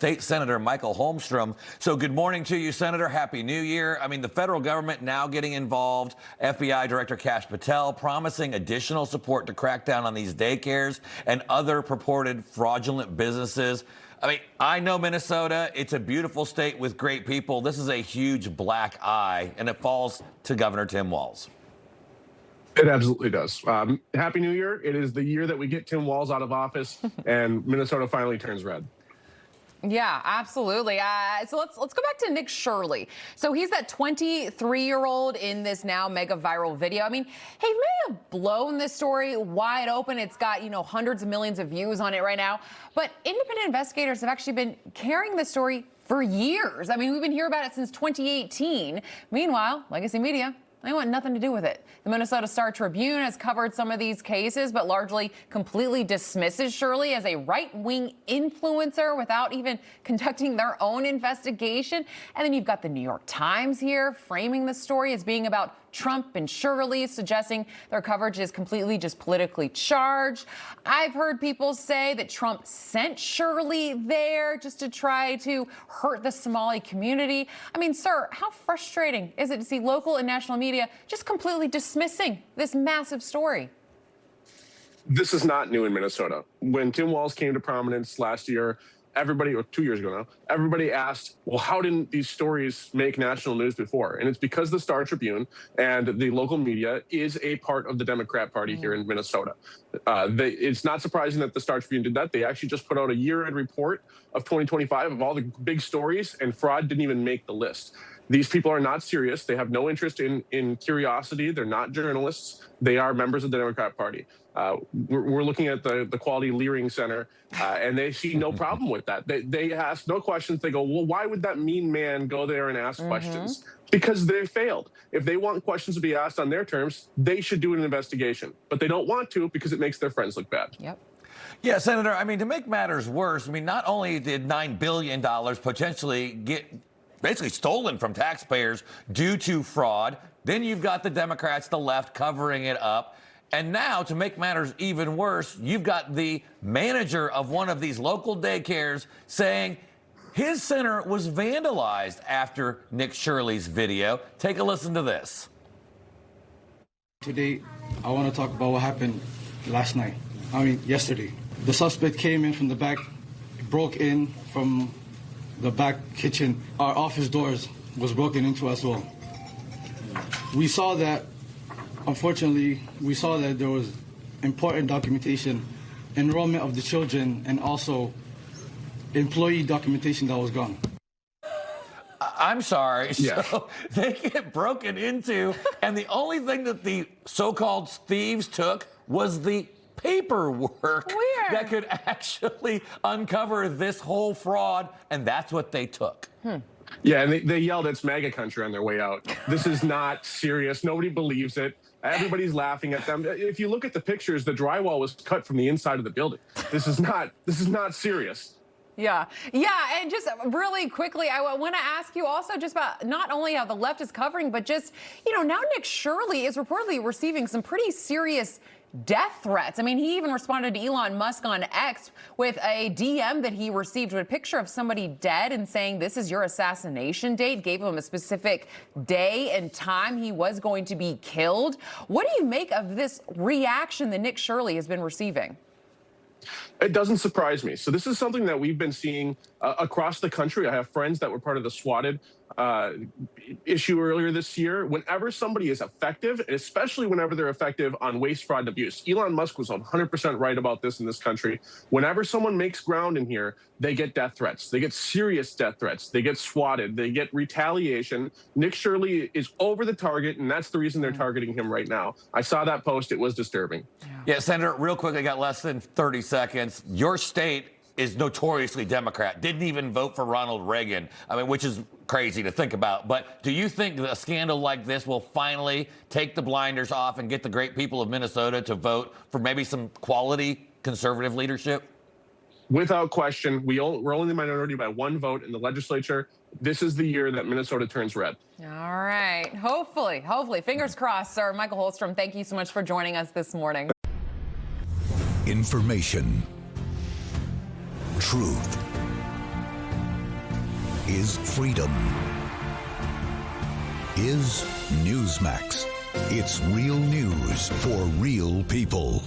State Senator Michael Holmstrom. So good morning to you, Senator. Happy New Year. I mean, the federal government now getting involved. FBI Director Kash Patel promising additional support to crack down on these daycares and other purported fraudulent businesses. I mean, I know Minnesota. It's a beautiful state with great people. This is a huge black eye, and it falls to Governor Tim Walz. It absolutely does. Happy New Year. It is the year that we get Tim Walz out of office and Minnesota finally turns red. Yeah, absolutely. So let's go back to Nick Shirley. So he's that 23-year-old in this now mega viral video. I mean, he may have blown this story wide open. It's got, hundreds of millions of views on it right now. But independent investigators have actually been carrying this story for years. I mean, we've been hearing about it since 2018. Meanwhile, legacy media, they want nothing to do with it. The Minnesota Star-Tribune has covered some of these cases, but largely completely dismisses Shirley as a right-wing influencer without even conducting their own investigation. And then you've got the New York Times here framing the story as being about Trump and Shirley, suggesting their coverage is completely just politically charged. I've heard people say that Trump sent Shirley there just to try to hurt the Somali community. I mean, sir, how frustrating is it to see local and national media just completely dismissing this massive story? This is not new in Minnesota. When Tim Walz came to prominence last year, everybody, or 2 years ago now, everybody asked, well, how didn't these stories make national news before? And it's because the Star Tribune and the local media is a part of the Democrat Party here in Minnesota. It's not surprising that the Star Tribune did that. They actually just put out a year-end report of 2025 of all the big stories, and fraud didn't even make the list. These people are not serious. They have no interest in curiosity. They're not journalists. They are members of the Democrat Party. We're looking at the Quality Leering Center, and they see no problem with that. They ask no questions. They go, well, why would that mean man go there and ask questions? Because they failed. If they want questions to be asked on their terms, they should do an investigation. But they don't want to because it makes their friends look bad. Yep. Yeah, Senator, I mean, to make matters worse, I mean, not only did $9 billion potentially get basically stolen from taxpayers due to fraud, then you've got the Democrats, the left, covering it up. And now, to make matters even worse, you've got the manager of one of these local daycares saying his center was vandalized after Nick Shirley's video. Take a listen to this. Today, I want to talk about what happened yesterday. The suspect came in from the back, broke in from the back kitchen. Our office doors was broken into as well. We saw that, unfortunately, there was important documentation, enrollment of the children, and also employee documentation that was gone. I'm sorry. Yeah. So they get broken into, and the only thing that the so-called thieves took was the paperwork that could actually uncover this whole fraud, and that's what they took. Yeah, and they yelled, it's MAGA country on their way out. This is not serious. Nobody believes it. Everybody's laughing at them. If you look at the pictures, the drywall was cut from the inside of the building. This is not serious. Yeah, and just really quickly, I want to ask you also just about not only how the left is covering, but just, now Nick Shirley is reportedly receiving some pretty serious death threats. I mean, he even responded to Elon Musk on X with a DM that he received with a picture of somebody dead and saying, this is your assassination date, gave him a specific day and time he was going to be killed. What do you make of this reaction that Nick Shirley has been receiving? It doesn't surprise me. So this is something that we've been seeing across the country. I have friends that were part of the swatted issue earlier this year. Whenever somebody is effective, and especially whenever they're effective on waste, fraud, and abuse, Elon Musk was 100% right about this in this country. Whenever someone makes ground in here, they get death threats. They get serious death threats. They get swatted. They get retaliation. Nick Shirley is over the target, and that's the reason they're targeting him right now. I saw that post. It was disturbing. Yeah, Senator, real quick, I got less than 30 seconds. Your state is notoriously Democrat, didn't even vote for Ronald Reagan, which is crazy to think about. But do you think a scandal like this will finally take the blinders off and get the great people of Minnesota to vote for maybe some quality conservative leadership? Without question, we're only the minority by one vote in the legislature. This is the year that Minnesota turns red. All right. Hopefully. Fingers crossed, sir. Michael Holmstrom, thank you so much for joining us this morning. Information. Truth. is freedom. Is Newsmax. It's real news for real people.